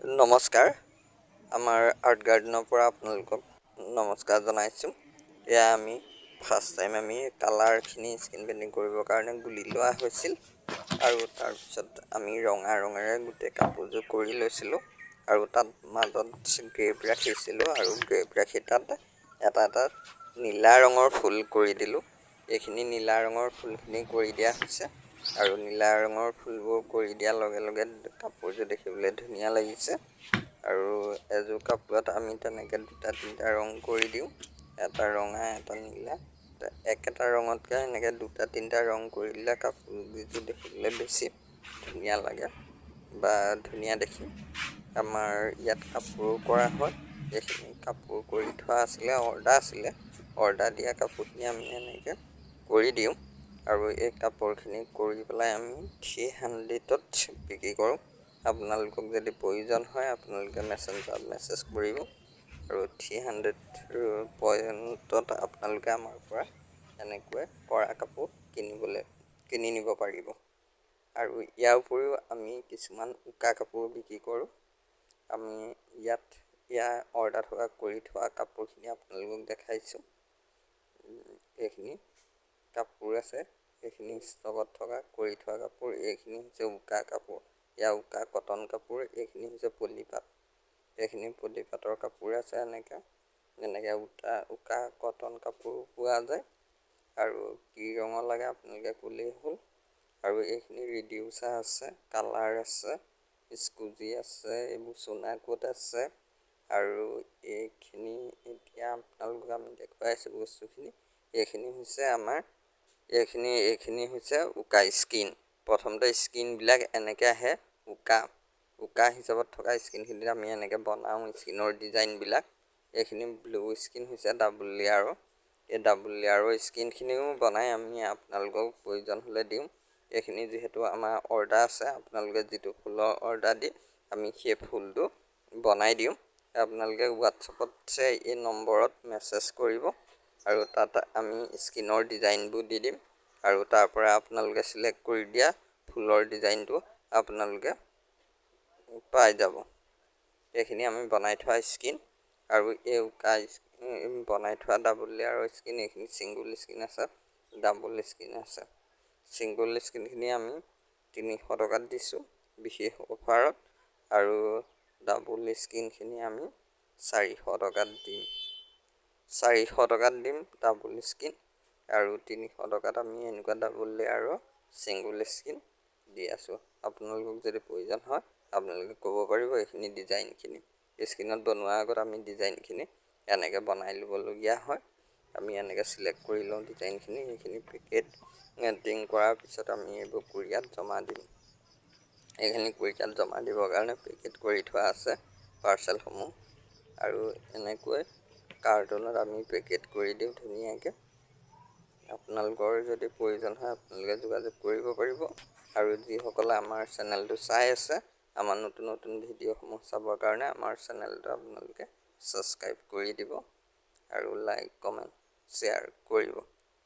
নমস্কাৰ আমাৰ আৰ্ট গাৰ্ডেনৰ পৰা আপোনালোকক নমস্কাৰ জনাইছোঁ। এয়া আমি ফাৰ্ষ্ট টাইম আমি কালাৰখিনি স্কিন পেইণ্টিং কৰিবৰ কাৰণে গুলি লোৱা হৈছিল আৰু তাৰপিছত আমি ৰঙেৰে গোটেই কাপোৰযোৰ কৰি লৈছিলোঁ আৰু তাত মাজত গ্ৰেপ ৰাখিছিলোঁ আৰু গ্ৰেপ ৰাখি তাত এটা নীলা ৰঙৰ ফুল কৰি দিলোঁ। এইখিনি নীলা ৰঙৰ ফুলখিনি কৰি দিয়া হৈছে আৰু নীলা ৰঙৰ ফুলবোৰ কৰি দিয়াৰ লগে লগে কাপোৰযোৰ দেখিবলৈ ধুনীয়া লাগিছে আৰু এযোৰ কাপোৰত আমি তেনেকৈ দুটা তিনিটা ৰং কৰি দিওঁ, এটা ৰঙা এটা নীলা। একেটা ৰঙতকৈ এনেকৈ দুটা তিনিটা ৰং কৰি দিলে কাপোৰযোৰ দেখিবলৈ বেছি ধুনীয়া লাগে বা ধুনীয়া দেখি। আমাৰ ইয়াত কাপোৰ কৰা হয়, এইখিনি কাপোৰ কৰি থোৱা আছিলে, অৰ্ডাৰ দিয়া কাপোৰখিনি আমি এনেকৈ কৰি দিওঁ আৰু এই কাপোৰখিনি কৰি পেলাই আমি 300ত বিক্ৰী কৰোঁ। আপোনালোকক যদি প্ৰয়োজন হয় আপোনালোকে মেছেঞ্জাৰত মেছেজ কৰিব আৰু 300 পইণ্টত আপোনালোকে আমাৰ পৰা এনেকৈ কৰা কাপোৰ কিনি নিব পাৰিব। আৰু ইয়াৰ উপৰিও আমি কিছুমান উকা কাপোৰ বিক্ৰী কৰোঁ। আমি ইয়াৰ অৰ্ডাৰ কৰি থোৱা কাপোৰখিনি আপোনালোকক দেখাইছোঁ। এইখিনি কাপোৰ আছে, এইখিনি ষ্টকত থকা কৰি থোৱা কাপোৰ। এইখিনি হৈছে উকা কাপোৰ, ইয়াৰ উকা কটন কাপোৰ। এইখিনি হৈছে পলিপাট, এইখিনি পলিপাটৰ কাপোৰ আছে। এনেকৈ উকা কটন কাপোৰ পোৱা যায় আৰু কি ৰঙৰ লাগে আপোনালোকে ক'লেই হ'ল। আৰু এইখিনি ৰিডিউচাৰ আছে, কালাৰ আছে, স্কুজি আছে, এইবোৰ চোনা কোট আছে আৰু এইখিনি এতিয়া আপোনালোকক আমি দেখুৱাইছোঁ বস্তুখিনি। এইখিনি হৈছে উকা স্কিন। প্ৰথমতে স্কিনবিলাক এনেকৈ আহে উকা হিচাপত থকা স্কিনখিনিত আমি এনেকৈ বনাওঁ স্কিনৰ ডিজাইনবিলাক। এইখিনি ব্লু স্কিন হৈছে ডাবল লেয়াৰৰ। এই ডাবল লেয়াৰৰ স্কিনখিনিও বনাই আমি আপোনালোকক প্ৰয়োজন হ'লে দিওঁ। এইখিনি যিহেতু আমাৰ অৰ্ডাৰ আছে, আপোনালোকে যিটো ফুলৰ অৰ্ডাৰ দি আমি সেই ফুলটো বনাই দিওঁ। আপোনালোকে হোৱাটছআপত এই নম্বৰত মেছেজ কৰিব আৰু তাত আমি স্কিনৰ ডিজাইনবোৰ দি দিম আৰু তাৰ পৰা আপোনালোকে চিলেক্ট কৰি দিয়া ফুলৰ ডিজাইনটো আপোনালোকে পাই যাব। এইখিনি আমি বনাই থোৱা স্কিন আৰু এই বনাই থোৱা ডাবল লেয়াৰৰ স্কিন। এইখিনি ছিংগুল স্কিন আছে, ডাবল স্কিন আছে। ছিংগুল স্কিনখিনি আমি 300 টকাত দিছোঁ বিশেষ অফাৰত আৰু ডাবল স্কিনখিনি আমি 400 টকাত দিম ডাবল স্কিন আৰু 300 টকাত আমি এনেকুৱা ডাবল লেয়াৰৰ ছিংগুল স্কিন দি আছোঁ। আপোনালোকক যদি প্ৰয়োজন হয় আপোনালোকে ক'ব পাৰিব। এইখিনি ডিজাইনখিনি স্কিনত বনোৱাৰ আগত আমি ডিজাইনখিনি এনেকৈ বনাই ল'বলগীয়া হয়। আমি এনেকৈ চিলেক্ট কৰি লওঁ ডিজাইনখিনি। এইখিনি পেকেটিং কৰাৰ পিছত আমি এইবোৰ কুৰিয়াৰত জমা দিম। এইখিনি কুৰিয়াৰত জমা দিবৰ কাৰণে পেকেট কৰি থোৱা আছে পাৰ্চেলসমূহ আৰু এনেকৈ কাৰ্টুনত আমি পেকেট কৰি দিওঁ ধুনীয়াকৈ। আপোনালোকৰ যদি প্ৰয়োজন হয় আপোনালোকে যোগাযোগ কৰিব পাৰিব আৰু যিসকলে আমাৰ চেনেলটো চাই আছে, আমাৰ নতুন ভিডিঅ'সমূহ চাবৰ কাৰণে আমাৰ চেনেলটো আপোনালোকে ছাবস্ক্ৰাইব কৰি দিব আৰু লাইক কমেণ্ট শ্বেয়াৰ কৰিব।